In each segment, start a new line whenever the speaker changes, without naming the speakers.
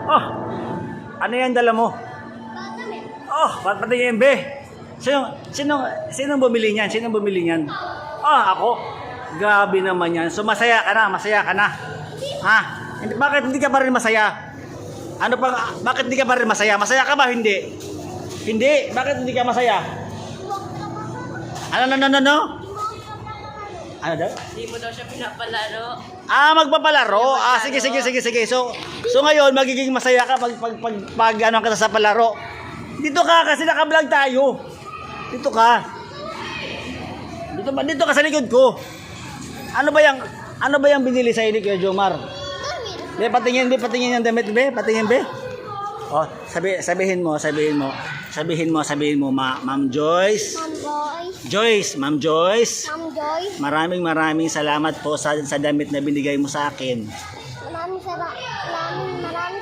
Oh, ano yan dala mo? Oh, patingin be. Sinong bumili niyan? Sinong bumili niyan? Ako. Gabi naman yan. So masaya ka na. Ha? Bakit hindi ka pa rin masaya? Bakit hindi ka pa rin masaya? Masaya ka ba? Hindi. Hindi. Bakit hindi ka masaya? Ano? Ano daw?
Hindi mo daw siya pinapalaro.
Magpapalaro. Sige. So ngayon magiging masaya ka pag ano ka sa palaro. Dito ka kasi naka-vlog tayo. Dito ka sa likod ko. Ano ba yung binili sa ni Kuya Jomar? Patingin yung damit, patingin. Oh, sabihin mo, Ma'am Joyce. Ma'am Joyce. Maraming salamat po sa damit na binigay mo sa akin.
Maraming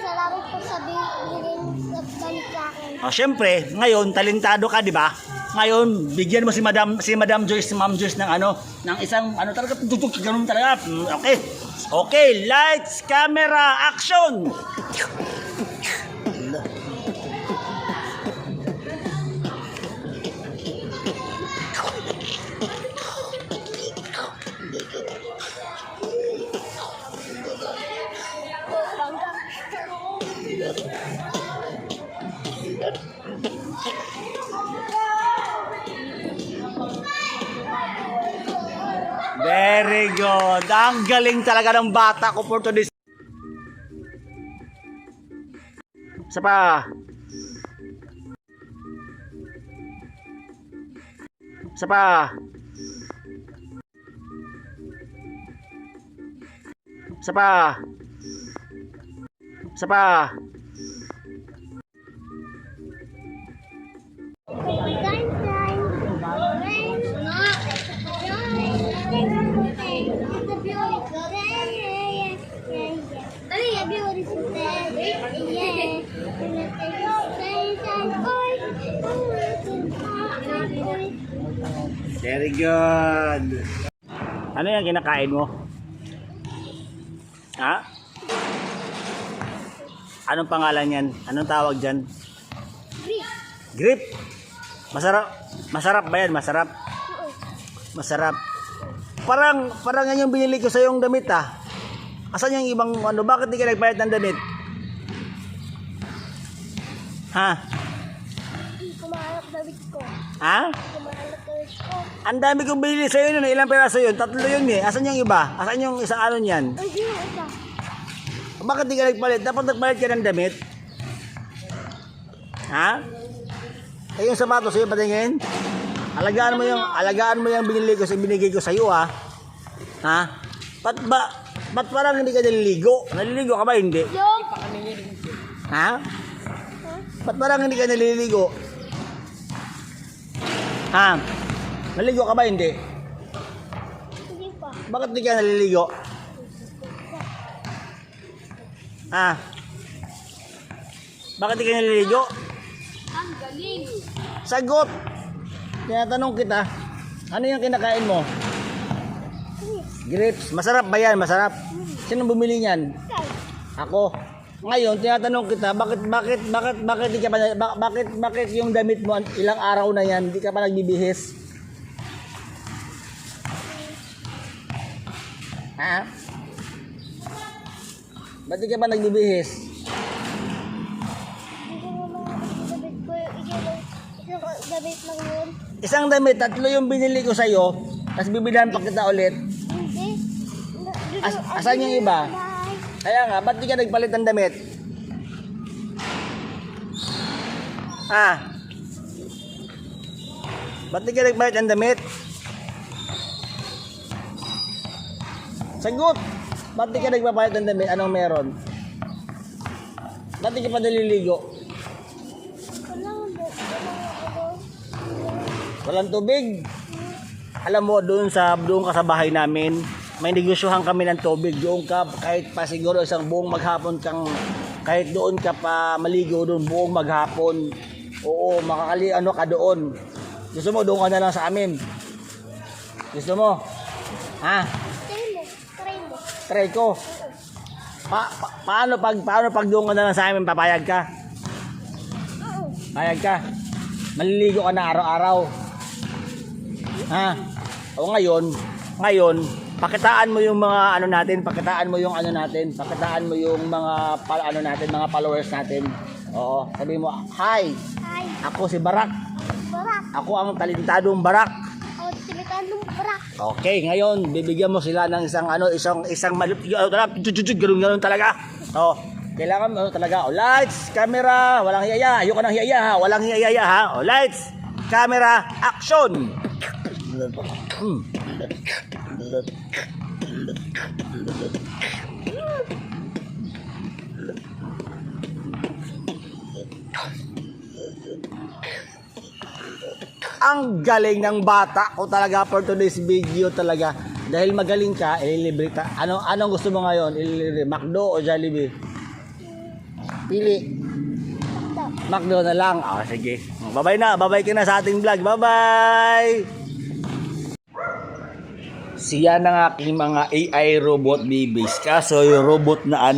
salamat po sa binigay damit sa akin.
Syempre, ngayon talentado ka, di ba? Ngayon, bigyan mo si Madam Joyce, Ma'am Joyce ng isang talaga ganun talaga. Okay, lights, camera, action. Very good. Ang galing talaga ng bata ko for today. Isa pa. Very good. Ano yung kinakain mo? Ha? Anong pangalan yan? Anong tawag dyan? Grip. Masarap ba yan? Masarap. Parang yan yung binili ko sa yung damit Asan yung ibang bakit di ka nagbayad ng damit? Ha?
Kumahanap damit ko.
Ha? Ang dami kong binili sa iyo nun. Ilang peraso yun? 3 yun Asan yung iba? Asan yung isang yan?
Ay, yung isa.
Bakit di ka nagpalit? Dapat nagpalit ka ng damit. Ha? Yung sapatos sa'yo patingin. Alagaan mo yung binigay ko sa iyo Ha? Ba't parang hindi ka naliligo? Naliligo ka ba hindi? Ha? Ba't parang hindi ka naliligo? Ha? Naligo ka ba hindi?
Hindi pa.
Bakit di ka naliligo? Ha? Bakit di ka naliligo?
Ang galing.
Sagot! Tinatanong kita, ano yung kinakain mo? Grapes. Masarap ba yan? Masarap? Sino bumili niyan? Ako. Ngayon, tinatanong kita, bakit di ka pa, bakit yung damit mo ilang araw na yan, di ka pa nagbibihis? Ha? Ba't di ka pa nagbibihis? Isang damit, 3 yung binili ko sa'yo, tapos bibilan pa kita ulit.
Hindi.
Asan yung iba? Kaya nga, ba't di ka nagpalit ng damit? Ha? Ba't di ka nagpalit ng damit? Sagot! Ba't di ka nagpapalit ng damit? Anong meron? Ba't di ka pa naliligo? Walang tubig. Alam mo, doon ka sa bahay namin, may negosyohan kami ng tubig. Doon ka, kahit pa siguro isang buong maghapon kang, kahit doon ka pa maligo doon buong maghapon. Oo, ano ka doon. Gusto mo, doon ka na lang sa amin. Gusto mo? Ha?
Try mo.
Try ko. paano pag doon ka na lang sa amin, papayag ka?
Oo.
Payag ka? Maliligo ka na araw-araw. Ha? O ngayon, pakitaan mo yung mga ano natin, pakitaan mo yung mga followers natin. Oo, sabi mo, "Hi,
Hi.
ako si Barak.
Barak.
Ako ang talentadong Barak."
Ako tinitandong barak.
Okay, ngayon bibigyan mo sila ng isang ganun talaga. Oh, kailangan mo talaga. Oh, lights, camera, walang hiyaya. Ayoko nang hiyaya ha. Walang hiyaya ha. Oh, lights, camera, action. Ang galing ng bata ko talaga for today's video talaga. Dahil magaling ka, ililibre ka. Anong gusto mo ngayon? Ililibre, McDo o Jollibee? Pili. McDo na lang. Sige. Bye-bye na. Bye-bye ka na sa ating vlog. Bye-bye! Siya ng aking mga AI robot babies. Kaso yung robot na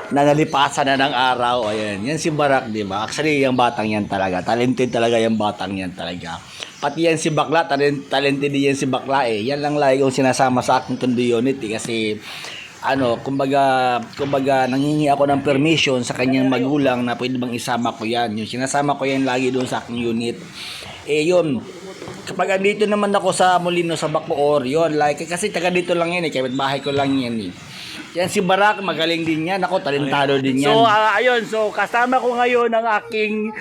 nalipasan na ng araw. Ayan. Yan si Barak, di ba? Actually, yung batang yan talaga. Talented talaga yung batang yan talaga. Pati yan si Bakla, talented din yan si Bakla eh. Yan lang lagi yung sinasama sa aking Tondo unit eh. Kasi, kumbaga nanghingi ako ng permission sa kanyang magulang na pwede bang isama ko yan. Yung sinasama ko yan lagi doon sa aking unit. Yun. Kapag andito naman ako sa Molino sa Bacoor, yun, like, kasi taga dito lang yan eh. Kapit bahay ko lang yan eh. Yan si Barak, magaling din yan. Ako, talentado din yan. So, ayun. So, kasama ko ngayon ang aking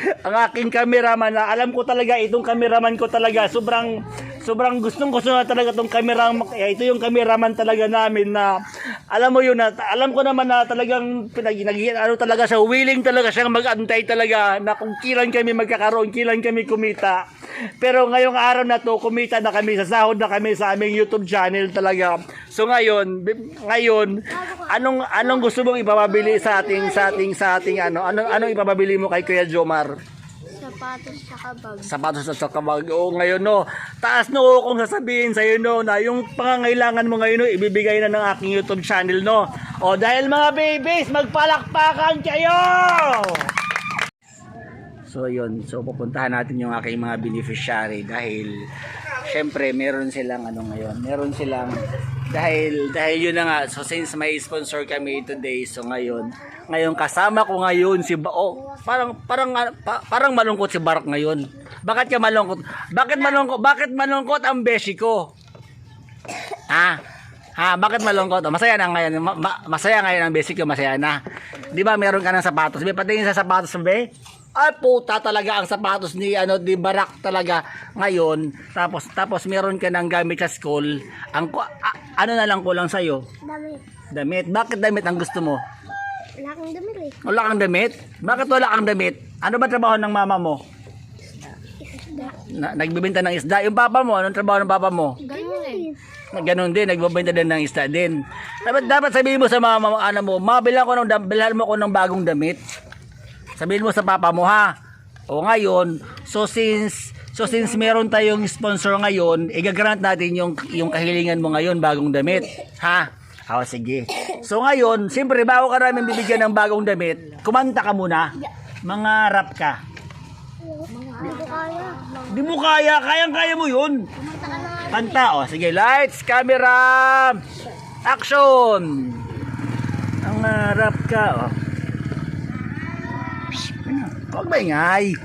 cameraman na alam ko talaga, itong cameraman ko talaga, sobrang gustong-gusto na talaga itong cameraman. Ito yung cameraman talaga namin na, alam mo yun, alam ko naman na talagang, talaga siya, willing talaga siyang mag-antay talaga na kung kailan kami magkakaroon, kailan kami kumita. Pero ngayong araw na to, kumita na kami, sasahod na kami sa aming YouTube channel talaga. So ngayon, anong gusto mong ipapabili sa ating anong ipapabili mo kay Kuya Jomar? Sapatos at kabag. Oo, ngayon no. Taas no kung sasabihin sa iyo no na yung pangangailangan mo ngayon no, ibibigay na ng aking YouTube channel no. O dahil mga babies, magpalakpakan kayo. So yun, so pupuntahan natin yung aking mga beneficiary dahil syempre meron silang ngayon, dahil yun na nga, so since may sponsor kami today, so ngayon kasama ko ngayon si parang malungkot si Barak ngayon. Bakit ka malungkot? Bakit malungkot ang beshi ko? Bakit malungkot? Masaya na ngayon. Masaya ngayon ang beshi ko, masaya na. 'Di ba meron ka ng sapatos? Be, patingin sa sapatos be. Ay puta talaga ang sapatos ni Barak talaga ngayon. Tapos meron ka ng gamit sa school. Ano na lang kulang sa iyo? Damit. Bakit damit ang gusto mo?
Wala kang damit eh.
Wala kang damit? Bakit wala kang damit? Ano ba trabaho ng mama mo? Nagbebenta ng isda. Yung papa mo, anong trabaho ng papa mo? Ganun din, nagbebenta din ng isda din. Dapat sabihin mo sa mama mo, bilhan mo ko ng bagong damit. Sabihin mo sa papa mo ha. O ngayon, so since meron tayong sponsor ngayon, igagrant natin yung kahilingan mo ngayon, bagong damit. Ha? O sige. So ngayon, siyempre bago ka namin bibigyan ng bagong damit, kumanta ka muna. Mga rap ka. Di mo kaya. Kayang-kaya mo yun. Kanta. O sige, lights, camera, action. Ang rap ka. O. Huwag maingay.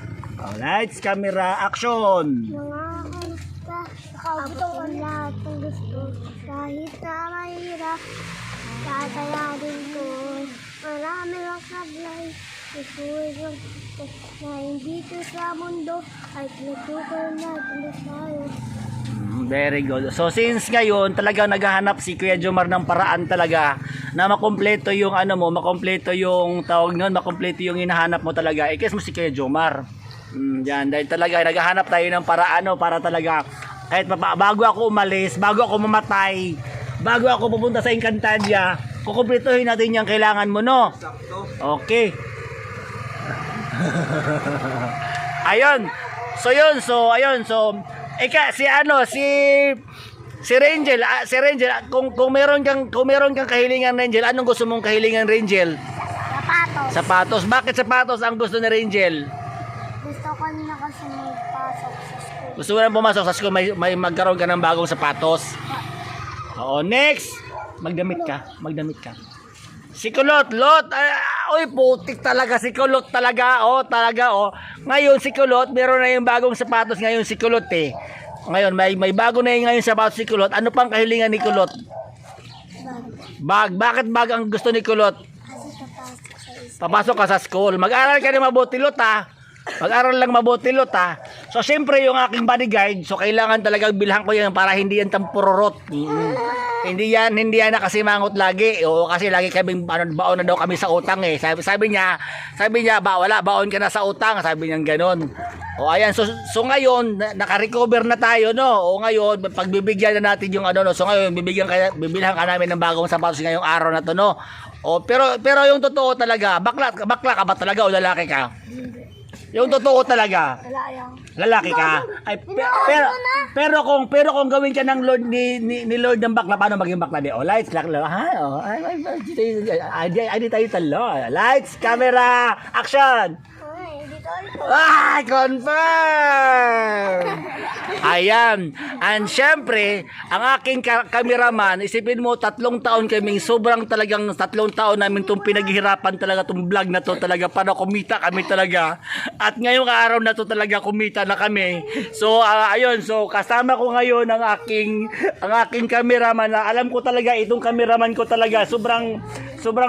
Lights, camera, action.
Mga kamusta, nakaupo ang lahat ng gusto. Kahit na mahirap, tatayarin ko. Marami lang sablay. Isuwag na hindi ko sa mundo. Ay pinatukoy natin na tayo.
Very good. So since ngayon talagang naghahanap si Kuya Jomar ng paraan talaga na makumpleto yung makumpleto yung tawag noon, makumpleto yung hinahanap mo talaga. Kiss mo si Kuya Jomar. Yan, dahil talaga naghahanap tayo ng paraan para talaga kahit bago ako umalis, bago ako mamatay, bago ako pupunta sa Encantadia, kukumpletuhin natin yung kailangan mo, no? Okay. Ayun. So Si Rangel, kung meron kang kahilingan, Rangel, anong gusto mong kahilingan, Rangel?
Sapatos.
Sapatos. Bakit sapatos ang gusto ni Rangel?
Gusto ko na kasi magpasok sa school.
Gusto mo na pumasok sa school, may magkaroon ka ng bagong sapatos. Oo, next. Magdamit ka. Si Kulot, uy, putik talaga si Kulot talaga. Ngayon si Kulot, meron na yung bagong sapatos ngayon si Kulot eh. Ngayon, may bago na yung ngayon sapatos si Kulot. Ano pang kahilingan ni Kulot? Bag. Bakit bag ang gusto ni Kulot?
Kasi
Papasok ka sa school. Mag-aral ka na mabuti, Lot, ha? Mag-aral lang mabuti, Lot, ha? So, siyempre, yung aking bodyguard, so, kailangan talagang bilhan ko yan para hindi yan tampururot. Hindi yan nakasimangot lagi. O, kasi lagi kaming, baon na daw kami sa utang, eh. Sabi niya, wala, baon ka na sa utang. Sabi niya ganon. O, ayan. So ngayon, naka-recover na tayo, no? O, ngayon, pagbibigyan na natin yung ano, no? So, ngayon, bibilhan ka namin ng bagong sapatos ngayong araw na to, no? O, pero yung totoo talaga, bakla ka ba talaga o lalaki ka? Yung totoo talaga.
wala yan.
Lalaki ka. Ay, pero kung gawin ka ng Lord ni Lord ng bakla, paano maging bakla di? O, lights, ha? O, ay, tayo talo. Lights, camera, action!
Ay, dito ito.
Ay, confirm! Ayan. And syempre, ang aking cameraman, isipin mo, 3 taon kaming sobrang talagang 3 taon namin itong pinaghihirapan talaga itong vlog na to talaga para kumita kami talaga. At ngayong araw na to talaga kumita na kami. So, ayun. So, kasama ko ngayon ang aking cameraman na alam ko talaga, itong cameraman ko talaga, sobrang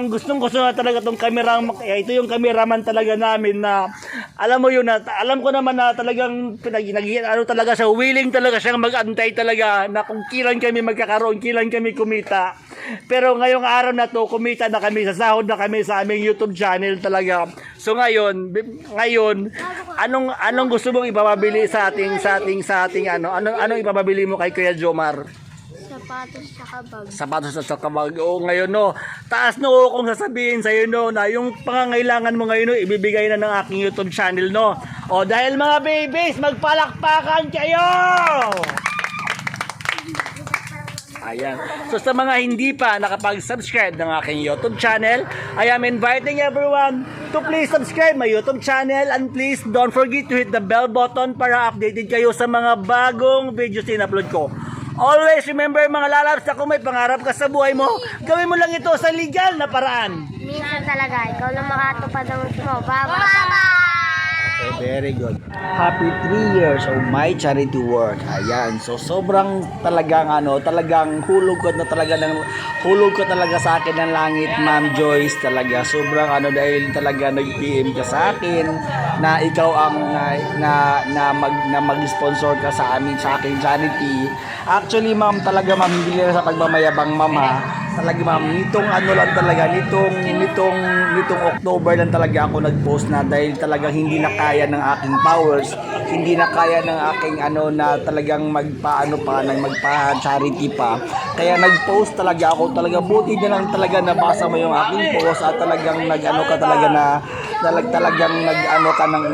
gusto na talaga itong cameraman. Ito yung cameraman talaga namin na alam mo yun, alam ko naman na talagang talaga siya, willing talaga siyang mag-antay talaga na kung kailan kami magkakaroon, kailan kami kumita. Pero ngayong araw na to, kumita na kami, sasahod na kami sa aming YouTube channel talaga. So ngayon, anong gusto mong ipapabili sa ating anong ipapabili mo kay Kuya Jomar?
Sapatos at
Bag. O ngayon, no, taas no kung sasabihin sa iyo, no, na yung pangangailangan mo ngayon, no, ibibigay na ng aking YouTube channel, no. O dahil mga babies, magpalakpakan kayo. Ayan. So sa mga hindi pa nakapag-subscribe ng aking YouTube channel, I am inviting everyone to please subscribe my YouTube channel and please don't forget to hit the bell button para updated kayo sa mga bagong videos na in-upload ko. Always remember mga lalabs, na kung may pangarap ka sa buhay mo, gawin mo lang ito sa legal na paraan.
minsan talaga, ikaw lang makatupad ang gusto mo. Bye-bye!
Okay, very good. Happy 3 years of my charity work. Ayan. So sobrang talagang talagang hulog ko talaga sa akin ng langit, Ma'am Joyce talaga. Sobrang dahil talaga nag-PM ka sa akin na ikaw ang mag-sponsor ka sa aking charity. Actually, ma'am, talaga ma'am, hindi na sa pagmamayabang, ma'am, ha. Talaga ma'am, nitong October lang talaga ako nag-post na dahil talagang hindi na kaya ng aking powers, hindi na kaya ng aking na talagang magpa-charity pa. Kaya nag-post talaga ako, talaga buti na lang talaga nabasa mo yung aking post at talagang ka ng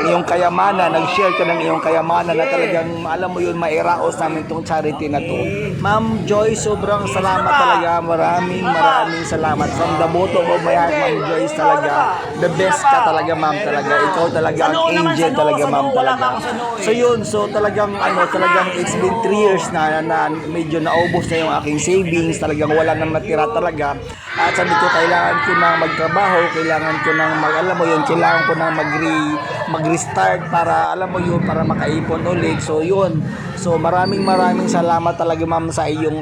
iyong kayamanan, nag-share ka ng iyong kayamanan na talagang alam mo yun, mairaos namin tong charity na to. Ma'am Joyce, sobrang salamat talaga. Maraming salamat. From the bottom of my heart, Ma'am Joyce, talaga. The best ka talaga, ma'am, talaga. Ikaw talaga ang angel talaga, ma'am, talaga. So yun, so talagang it's been 3 years na medyo naubos na yung aking savings, talagang wala nang natira talaga. At sabi ko, kailangan ko nang magtrabaho, kailangan ko nang mag-restart para para makaipon ulit. So yun. So maraming salamat talaga, ma'am, sa iyong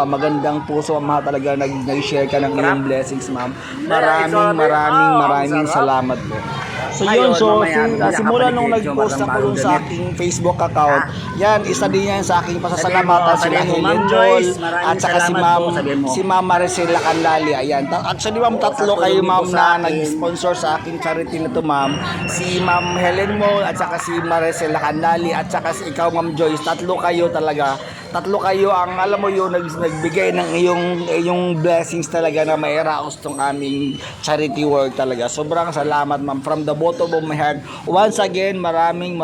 magandang puso, ma'am, talaga nag-share ka ng iyong blessings, ma'am. Maraming salamat po. So yun, simula nung nag-post ako sa aking Facebook account, yan, isa din yan sa aking pasasalamatan sila Helen Joel at saka si Ma'am Maricela Canlali. Ayan, actually ma'am, 3 kayo, ma'am, na nag-sponsor sa aking charity na to, ma'am. Si Ma'am Helen Mo at saka si Maricela Canlali at saka si ikaw, Ma'am Joyce, 3 kayo talaga. tatlo kayo ang alam mo yun nagbigay ng iyong blessings talaga na may raos tong aming charity work talaga. Sobrang salamat ma'am from the bottom of my heart. Once again, maraming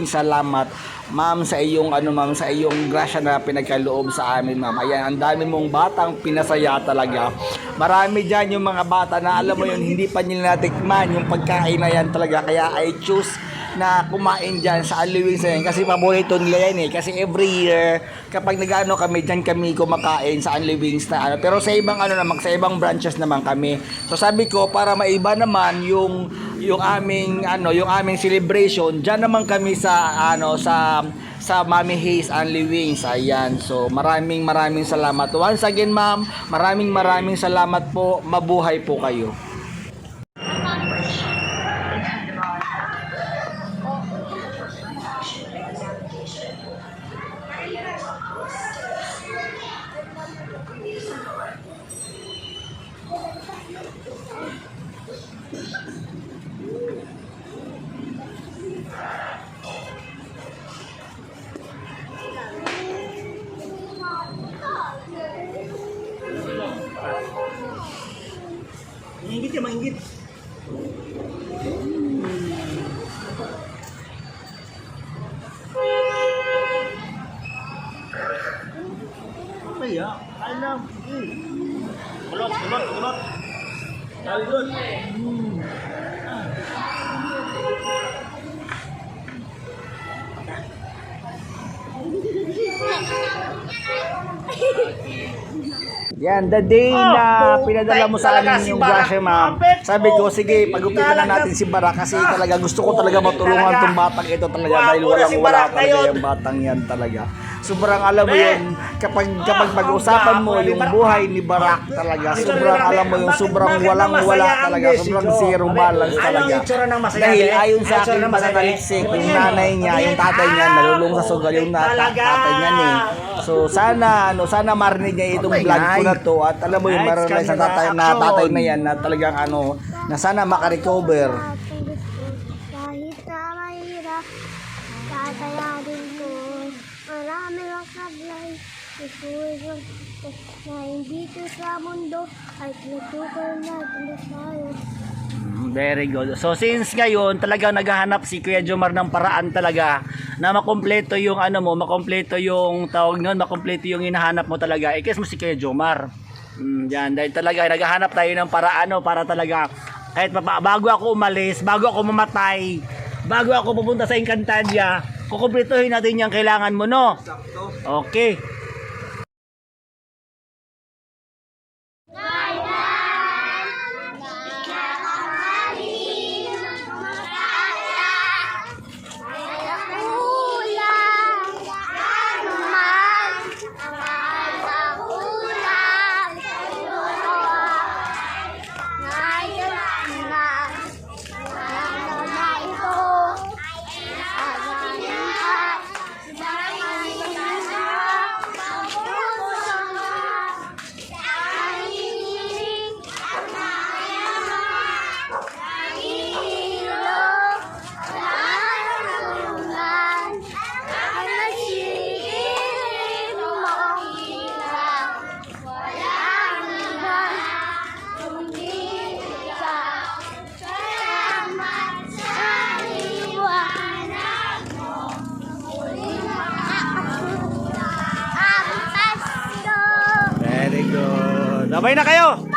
salamat ma'am sa iyong ma'am sa iyong grasya na pinagkaloob sa amin ma'am. Ayan, ang dami mong batang pinasaya talaga. Marami diyan yung mga bata na alam mo yun hindi pa nila natikman yung pagkain na yan talaga, kaya I choose na kumain dyan sa Only Wings na yan kasi paborito nila yan kasi every year kapag nag-ano kami dyan kami kumakain sa Only Wings na pero sa ibang naman sa ibang branches naman kami. So sabi ko para maiba naman yung aming yung aming celebration dyan naman kami sa sa Mami Hayes Only Wings. Ayan, so maraming salamat once again ma'am, maraming salamat po, mabuhay po kayo. Maingit ya, maingit. Apa ya? Alam. Kulot. Good. Yan, the day na pinadala mo sa amin yung grasya ma'am, sabi ko, sige, pag-upitan na natin si Barak kasi talaga gusto ko talaga matulungan tong batang ito talaga dahil wala talaga yung batang yan talaga. Sobrang alam mo yun, kapag pag-usapan mo yung buhay ni Barak talaga, sobrang alam mo yung sobrang walang-wala talaga, sobrang zero balance talaga. Dahil ayon sa aking pananaliksik, yung nanay niya, yung tatay niya, nalulung sa sugal yung tatay niya ni. So sana marinig niya itong vlog ko na to at alam mo yung marinig sa tatay na yan na talagang na sana makarecover.
Kahit na mahirap, tatayarin ko. Marami lang sablay, isuwag na hindi ko sa mundo ay tutukol natin tayo.
Very good. So since ngayon talagang naghahanap si Kuya Jomar ng paraan talaga na makompleto yung makompleto yung tawag noon, makompleto yung hinahanap mo talaga. I-kiss mo si Kuya Jomar. Yan, dahil talaga naghahanap tayo ng paraan para talaga kahit bago ako umalis, bago ako mamatay, bago ako pupunta sa Encantadia, kukumpletuhin natin yung kailangan mo, no? Okay. Very good. Sabay na kayo.